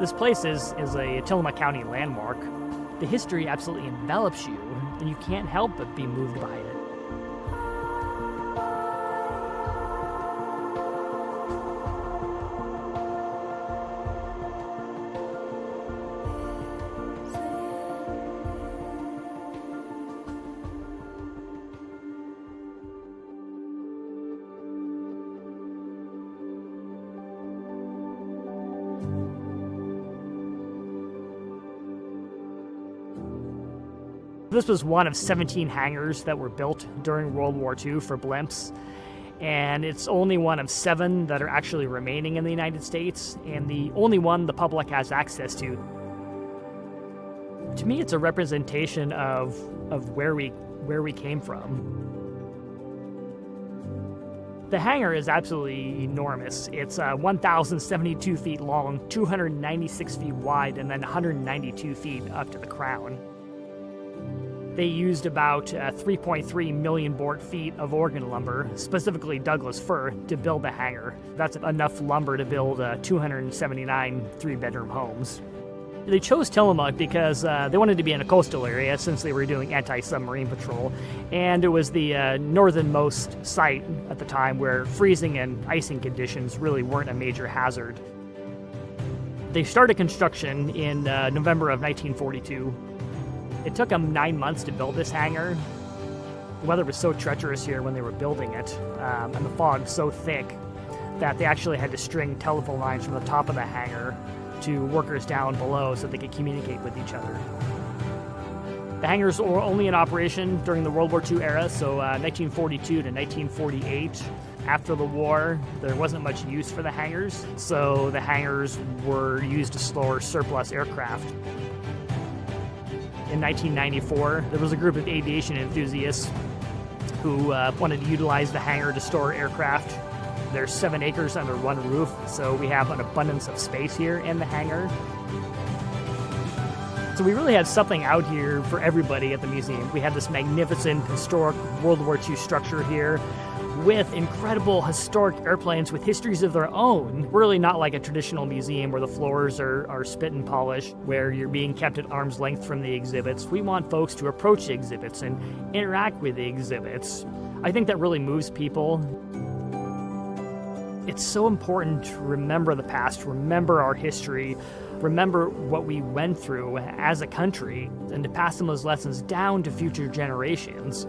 This place is a Tillamook County landmark. The history absolutely envelops you, and you can't help but be moved by it. This was one of 17 hangars that were built during World War II for blimps, and it's only one of 7 that are actually remaining in the United States, and the only one the public has access to. To me, it's a representation of where we came from. The hangar is absolutely enormous. It's 1,072 feet long, 296 feet wide, and then 192 feet up to the crown. They used about 3.3 million board feet of Oregon lumber, specifically Douglas fir, to build the hangar. That's enough lumber to build 279 three-bedroom homes. They chose Tillamook because they wanted to be in a coastal area since they were doing anti-submarine patrol, and it was the northernmost site at the time where freezing and icing conditions really weren't a major hazard. They started construction in November of 1942. It took them 9 months to build this hangar. The weather was so treacherous here when they were building it, and the fog so thick that they actually had to string telephone lines from the top of the hangar to workers down below so they could communicate with each other. The hangars were only in operation during the World War II era, so 1942 to 1948. After the war, there wasn't much use for the hangars, so the hangars were used to store surplus aircraft. In 1994, there was a group of aviation enthusiasts who wanted to utilize the hangar to store aircraft. There's 7 acres under one roof, so we have an abundance of space here in the hangar. So we really had something out here for everybody at the museum. We had this magnificent historic World War II structure here with incredible historic airplanes with histories of their own. We're really not like a traditional museum where the floors are spit and polished, where you're being kept at arm's length from the exhibits. We want folks to approach the exhibits and interact with the exhibits. I think that really moves people. It's so important to remember the past, remember our history, remember what we went through as a country, and to pass those lessons down to future generations.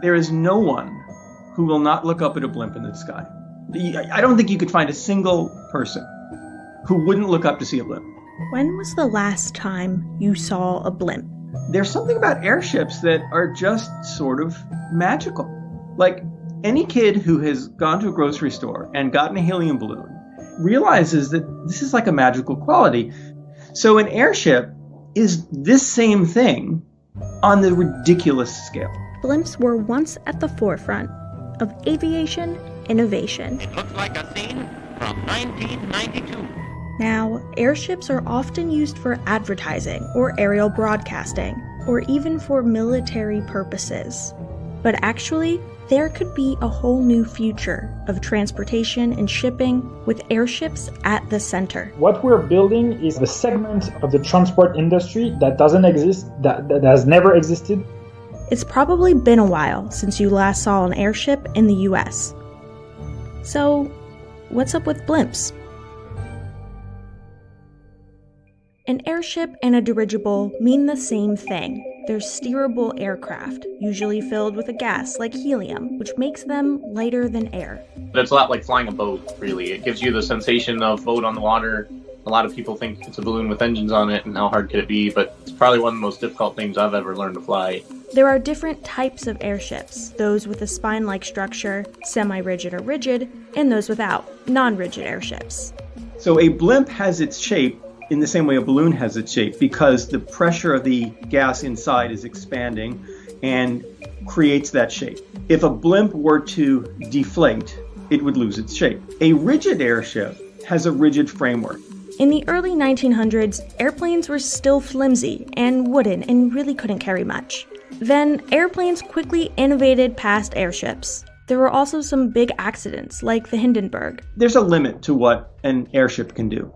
There is no one who will not look up at a blimp in the sky. I don't think you could find a single person who wouldn't look up to see a blimp. When was the last time you saw a blimp? There's something about airships that are just sort of magical. Like, any kid who has gone to a grocery store and gotten a helium balloon realizes that this is like a magical quality. So an airship is this same thing on the ridiculous scale. Blimps were once at the forefront of aviation innovation. It looks like a scene from 1992. Now, airships are often used for advertising or aerial broadcasting, or even for military purposes. But actually, there could be a whole new future of transportation and shipping with airships at the center. What we're building is a segment of the transport industry that doesn't exist, that has never existed. It's probably been a while since you last saw an airship in the US. So, what's up with blimps? An airship and a dirigible mean the same thing. They're steerable aircraft, usually filled with a gas like helium, which makes them lighter than air. It's a lot like flying a boat, really. It gives you the sensation of boat on the water. A lot of people think it's a balloon with engines on it, and how hard could it be? But it's probably one of the most difficult things I've ever learned to fly. There are different types of airships, those with a spine-like structure, semi-rigid or rigid, and those without, non-rigid airships. So a blimp has its shape in the same way a balloon has its shape, because the pressure of the gas inside is expanding and creates that shape. If a blimp were to deflate, it would lose its shape. A rigid airship has a rigid framework. In the early 1900s, airplanes were still flimsy and wooden and really couldn't carry much. Then, airplanes quickly innovated past airships. There were also some big accidents, like the Hindenburg. There's a limit to what an airship can do.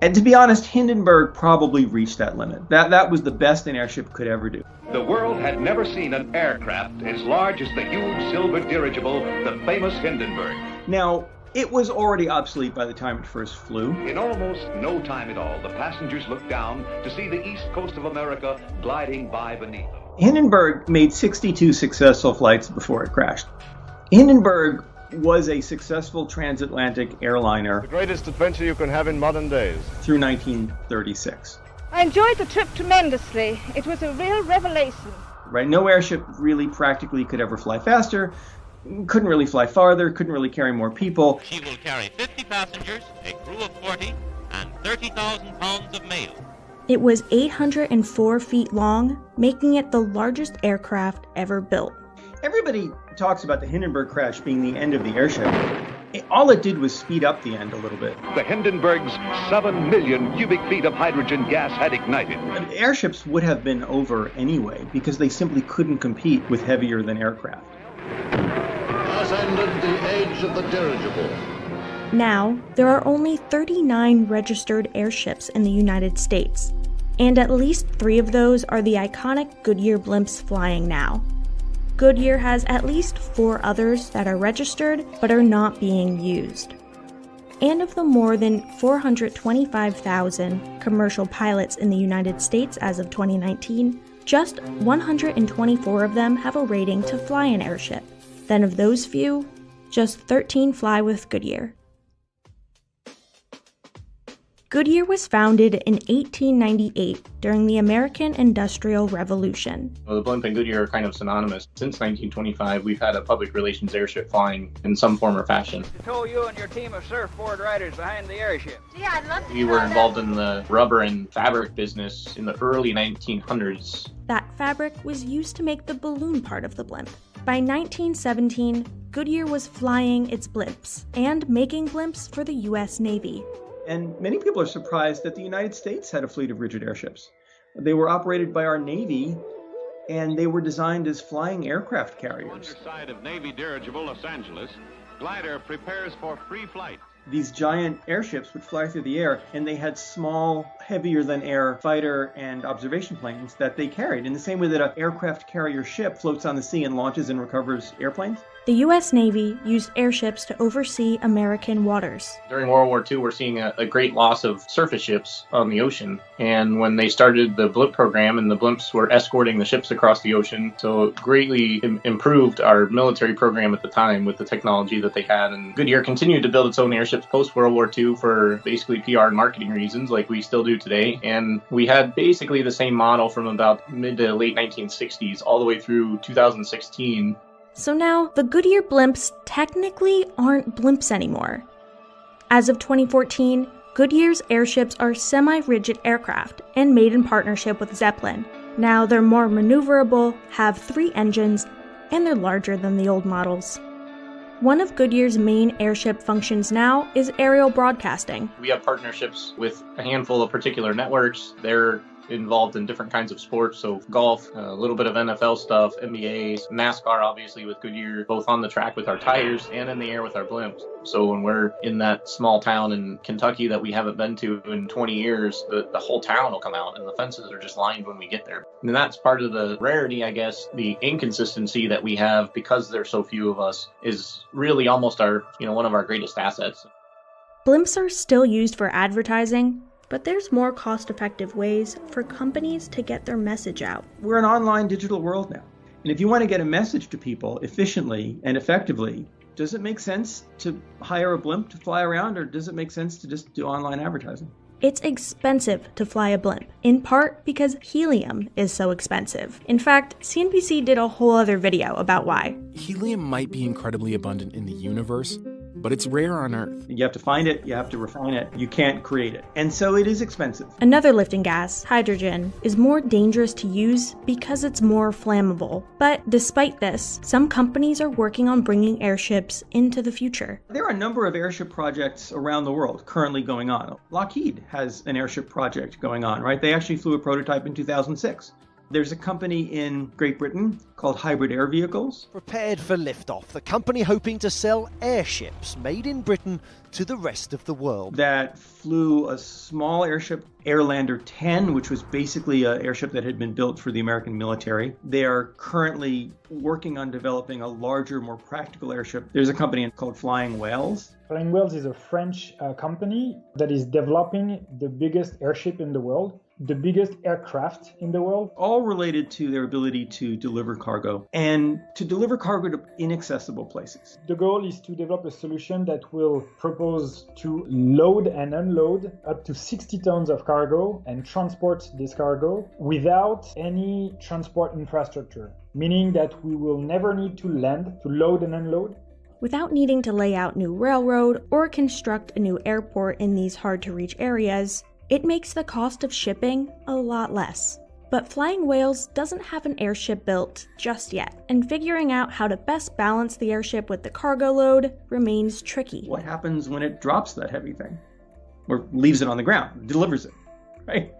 And to be honest, Hindenburg probably reached that limit. That was the best an airship could ever do. The world had never seen an aircraft as large as the huge silver dirigible, the famous Hindenburg. Now, it was already obsolete by the time it first flew. In almost no time at all, the passengers looked down to see the east coast of America gliding by beneath them. Hindenburg made 62 successful flights before it crashed. Hindenburg was a successful transatlantic airliner. The greatest adventure you can have in modern days. Through 1936. I enjoyed the trip tremendously. It was a real revelation. Right, no airship really practically could ever fly faster, couldn't really fly farther, couldn't really carry more people. She will carry 50 passengers, a crew of 40, and 30,000 pounds of mail. It was 804 feet long, making it the largest aircraft ever built. Everybody talks about the Hindenburg crash being the end of the airship. All it did was speed up the end a little bit. The Hindenburg's 7 million cubic feet of hydrogen gas had ignited. Airships would have been over anyway because they simply couldn't compete with heavier than aircraft. Thus ended the age of the dirigible. Now, there are only 39 registered airships in the United States, and at least 3 of those are the iconic Goodyear blimps flying now. Goodyear has at least 4 others that are registered but are not being used. And of the more than 425,000 commercial pilots in the United States as of 2019, just 124 of them have a rating to fly an airship. Then of those few, just 13 fly with Goodyear. Goodyear was founded in 1898 during the American Industrial Revolution. Well, the blimp and Goodyear are kind of synonymous. Since 1925, we've had a public relations airship flying in some form or fashion. To tow you and your team of surfboard riders behind the airship. Gee, I'd love to. We were involved in the rubber and fabric business in the early 1900s. That fabric was used to make the balloon part of the blimp. By 1917, Goodyear was flying its blimps and making blimps for the U.S. Navy. And many people are surprised that the United States had a fleet of rigid airships. They were operated by our Navy, and they were designed as flying aircraft carriers. Underside of Navy dirigible Los Angeles, glider prepares for free flight. these giant airships would fly through the air, and they had small, heavier-than-air fighter and observation planes that they carried, in the same way that an aircraft carrier ship floats on the sea and launches and recovers airplanes. The U.S. Navy used airships to oversee American waters. During World War II, we're seeing a great loss of surface ships on the ocean. And when they started the blimp program, and the blimps were escorting the ships across the ocean, so it greatly improved our military program at the time with the technology that they had. And Goodyear continued to build its own airships post-World War II for basically PR and marketing reasons, like we still do today. And we had basically the same model from about mid to late 1960s all the way through 2016. So now, the Goodyear blimps technically aren't blimps anymore. As of 2014, Goodyear's airships are semi-rigid aircraft and made in partnership with Zeppelin. Now they're more maneuverable, have 3 engines, and they're larger than the old models. One of Goodyear's main airship functions now is aerial broadcasting. We have partnerships with a handful of particular networks. They're involved in different kinds of sports, so golf, a little bit of NFL stuff, NBA, NASCAR obviously with Goodyear, both on the track with our tires and in the air with our blimps. So when we're in that small town in Kentucky that we haven't been to in 20 years, the whole town will come out and the fences are just lined when we get there. And that's part of the rarity, I guess, the inconsistency that we have because there's so few of us is really almost our, one of our greatest assets. Blimps are still used for advertising, but there's more cost-effective ways for companies to get their message out. We're an online digital world now. And if you want to get a message to people efficiently and effectively, does it make sense to hire a blimp to fly around, or does it make sense to just do online advertising? It's expensive to fly a blimp, in part because helium is so expensive. In fact, CNBC did a whole other video about why. Helium might be incredibly abundant in the universe, but it's rare on Earth. You have to find it, you have to refine it, you can't create it. And so it is expensive. Another lifting gas, hydrogen, is more dangerous to use because it's more flammable. But despite this, some companies are working on bringing airships into the future. There are a number of airship projects around the world currently going on. Lockheed has an airship project going on, right? They actually flew a prototype in 2006. There's a company in Great Britain called Hybrid Air Vehicles. Prepared for liftoff, the company hoping to sell airships made in Britain to the rest of the world. That flew a small airship, Airlander 10, which was basically an airship that had been built for the American military. They are currently working on developing a larger, more practical airship. There's a company called Flying Whales. Flying Whales is a French company that is developing the biggest airship in the world, the biggest aircraft in the world. All related to their ability to deliver cargo and to deliver cargo to inaccessible places. The goal is to develop a solution that will propose to load and unload up to 60 tons of cargo and transport this cargo without any transport infrastructure, meaning that we will never need to land to load and unload. Without needing to lay out new railroad or construct a new airport in these hard-to-reach areas, it makes the cost of shipping a lot less. But Flying Whales doesn't have an airship built just yet, and figuring out how to best balance the airship with the cargo load remains tricky. What happens when it drops that heavy thing? Or leaves it on the ground, delivers it, right?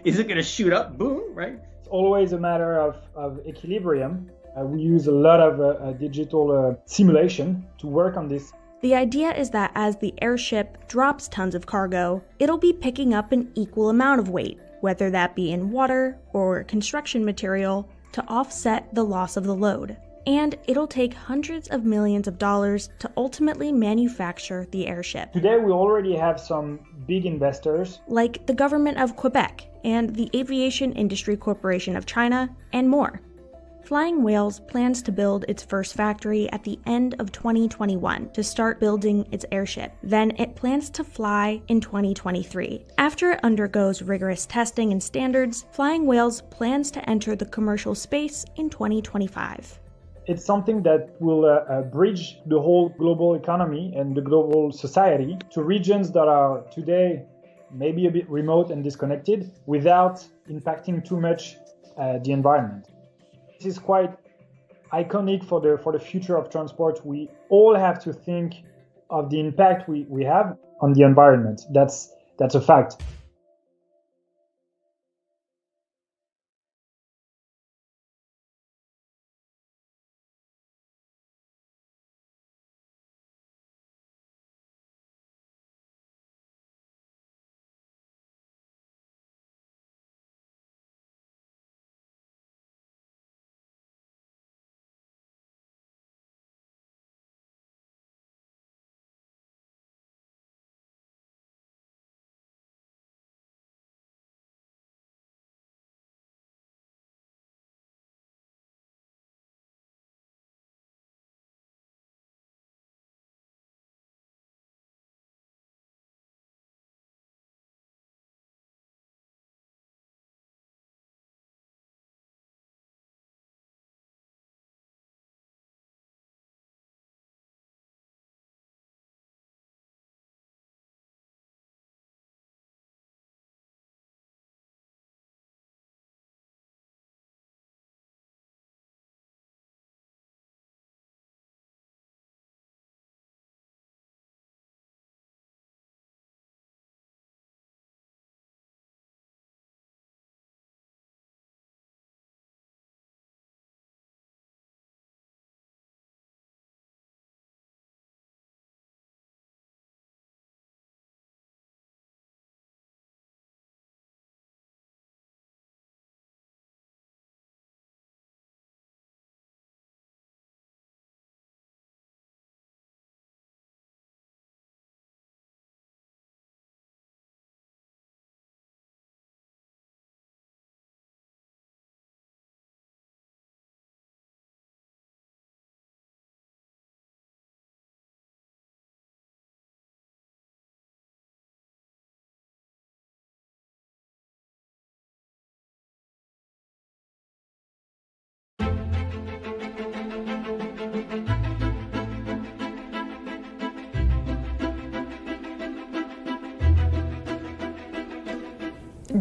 Is it going to shoot up? Boom, right? It's always a matter of equilibrium. We use a lot of digital simulation to work on this. The idea is that as the airship drops tons of cargo, it'll be picking up an equal amount of weight, whether that be in water or construction material, to offset the loss of the load. And it'll take hundreds of millions of dollars to ultimately manufacture the airship. Today we already have some big investors, like the government of Quebec and the Aviation Industry Corporation of China, and more. Flying Whales plans to build its first factory at the end of 2021 to start building its airship. Then it plans to fly in 2023. After it undergoes rigorous testing and standards, Flying Whales plans to enter the commercial space in 2025. It's something that will bridge the whole global economy and the global society to regions that are today maybe a bit remote and disconnected without impacting too much the environment. This is quite iconic for the future of transport. We all have to think of the impact we have on the environment. That's a fact.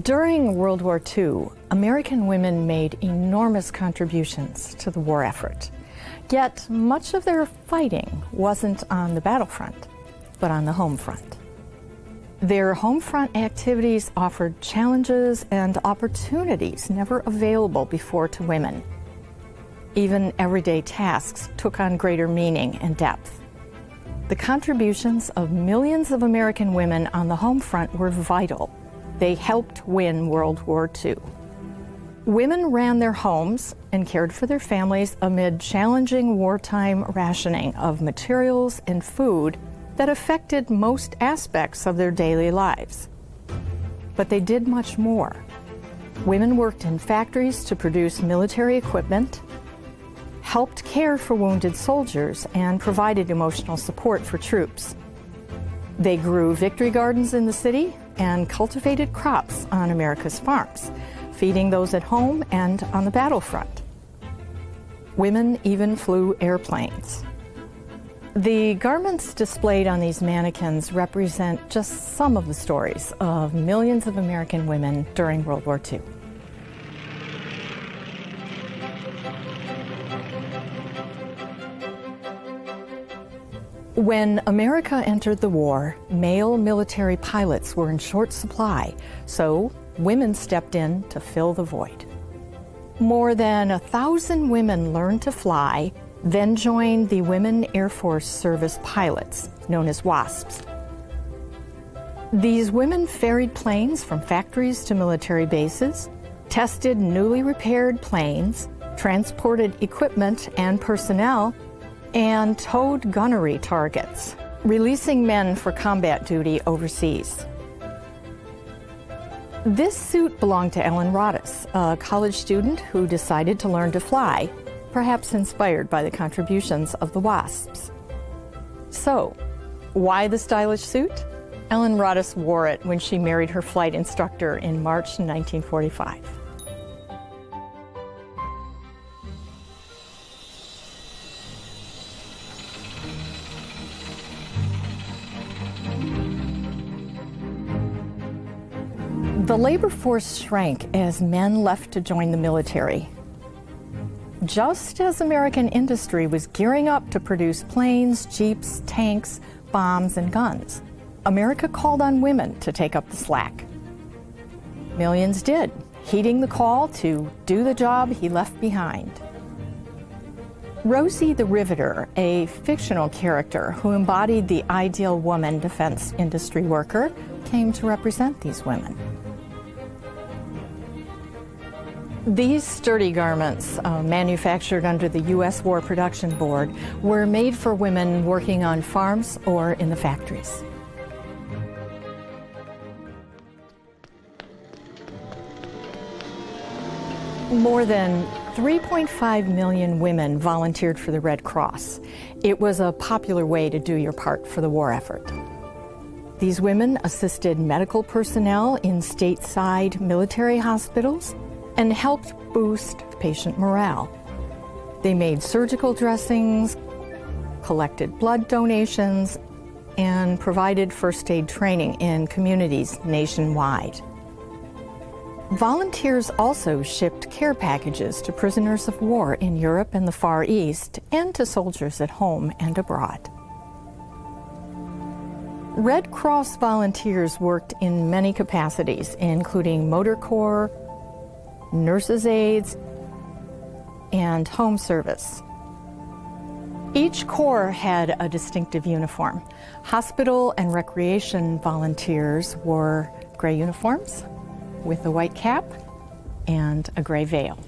During World War II, American women made enormous contributions to the war effort. Yet much of their fighting wasn't on the battlefront, but on the home front. Their home front activities offered challenges and opportunities never available before to women. Even everyday tasks took on greater meaning and depth. The contributions of millions of American women on the home front were vital. They helped win World War II. Women ran their homes and cared for their families amid challenging wartime rationing of materials and food that affected most aspects of their daily lives. But they did much more. Women worked in factories to produce military equipment, helped care for wounded soldiers, and provided emotional support for troops. They grew victory gardens in the city and cultivated crops on America's farms, feeding those at home and on the battlefront. Women even flew airplanes. The garments displayed on these mannequins represent just some of the stories of millions of American women during World War II. When America entered the war, male military pilots were in short supply, so women stepped in to fill the void. More than 1,000 women learned to fly, then joined the Women Air Force Service pilots, known as WASPs. These women ferried planes from factories to military bases, tested newly repaired planes, transported equipment and personnel, and towed gunnery targets, releasing men for combat duty overseas. This suit belonged to Ellen Rodis, a college student who decided to learn to fly, perhaps inspired by the contributions of the WASPs. So, why the stylish suit? Ellen Rodis wore it when she married her flight instructor in March 1945. The labor force shrank as men left to join the military. Just as American industry was gearing up to produce planes, jeeps, tanks, bombs, and guns, America called on women to take up the slack. Millions did, heeding the call to do the job he left behind. Rosie the Riveter, a fictional character who embodied the ideal woman defense industry worker, came to represent these women. These sturdy garments, manufactured under the U.S. War Production Board, were made for women working on farms or in the factories. More than 3.5 million women volunteered for the Red Cross. It was a popular way to do your part for the war effort. These women assisted medical personnel in stateside military hospitals and helped boost patient morale. They made surgical dressings, collected blood donations, and provided first aid training in communities nationwide. Volunteers also shipped care packages to prisoners of war in Europe and the Far East, and to soldiers at home and abroad. Red Cross volunteers worked in many capacities, including motor corps, nurses' aides, and home service. Each corps had a distinctive uniform. Hospital and recreation volunteers wore gray uniforms with a white cap and a gray veil.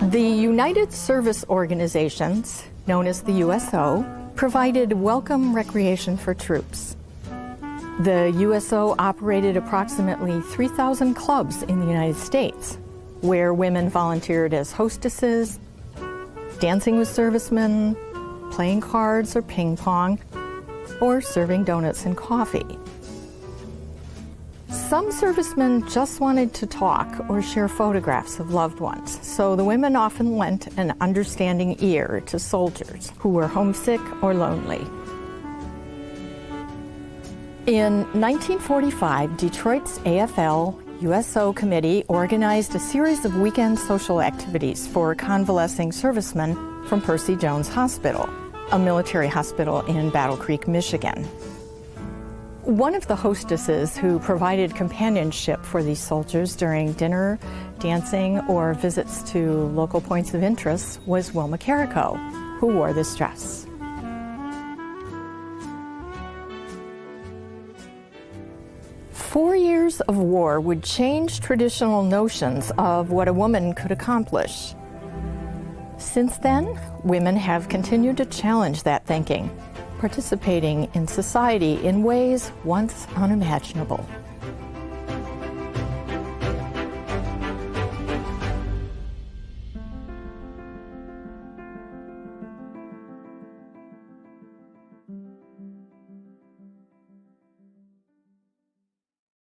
The United Service Organizations, known as the USO, provided welcome recreation for troops. The USO operated approximately 3,000 clubs in the United States, where women volunteered as hostesses, dancing with servicemen, playing cards or ping pong, or serving donuts and coffee. Some servicemen just wanted to talk or share photographs of loved ones, so the women often lent an understanding ear to soldiers who were homesick or lonely. In 1945, Detroit's AFL-USO committee organized a series of weekend social activities for convalescing servicemen from Percy Jones Hospital, a military hospital in Battle Creek, Michigan. One of the hostesses who provided companionship for these soldiers during dinner, dancing, or visits to local points of interest was Wilma Carrico, who wore this dress. "4 years of war would change traditional notions of what a woman could accomplish. Since then, women have continued to challenge that thinking, participating in society in ways once unimaginable.